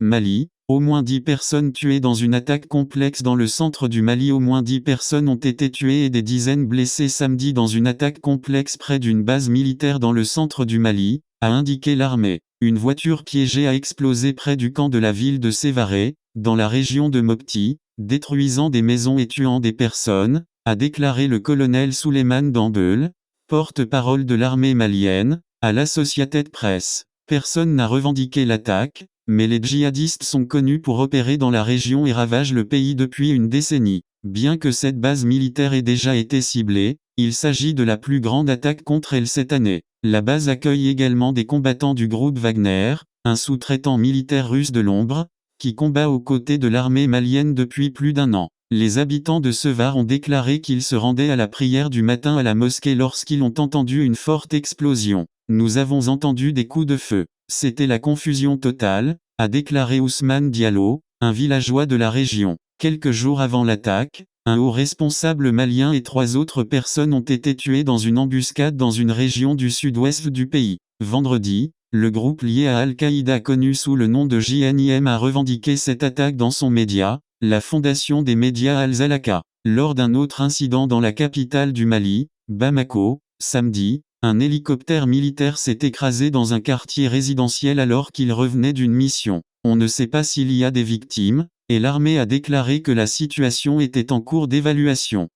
Mali, au moins 10 personnes tuées dans une attaque complexe dans le centre du Mali. Au moins 10 personnes ont été tuées et des dizaines blessées samedi dans une attaque complexe près d'une base militaire dans le centre du Mali, a indiqué l'armée. Une voiture piégée a explosé près du camp de la ville de Sévaré, dans la région de Mopti, détruisant des maisons et tuant des personnes, a déclaré le colonel Souleymane Dambeul, porte-parole de l'armée malienne, à l'Associated Press. Personne n'a revendiqué l'attaque, mais les djihadistes sont connus pour opérer dans la région et ravagent le pays depuis une décennie. Bien que cette base militaire ait déjà été ciblée, il s'agit de la plus grande attaque contre elle cette année. La base accueille également des combattants du groupe Wagner, un sous-traitant militaire russe de l'ombre, qui combat aux côtés de l'armée malienne depuis plus d'un an. Les habitants de Sevar ont déclaré qu'ils se rendaient à la prière du matin à la mosquée lorsqu'ils ont entendu une forte explosion. Nous avons entendu des coups de feu. C'était la confusion totale, a déclaré Ousmane Diallo, un villageois de la région. Quelques jours avant l'attaque, un haut responsable malien et 3 autres personnes ont été tuées dans une embuscade dans une région du sud-ouest du pays. Vendredi, le groupe lié à Al-Qaïda connu sous le nom de JNIM a revendiqué cette attaque dans son média, la fondation des médias Al-Zalaka. Lors d'un autre incident dans la capitale du Mali, Bamako, samedi, un hélicoptère militaire s'est écrasé dans un quartier résidentiel alors qu'il revenait d'une mission. On ne sait pas s'il y a des victimes, et l'armée a déclaré que la situation était en cours d'évaluation.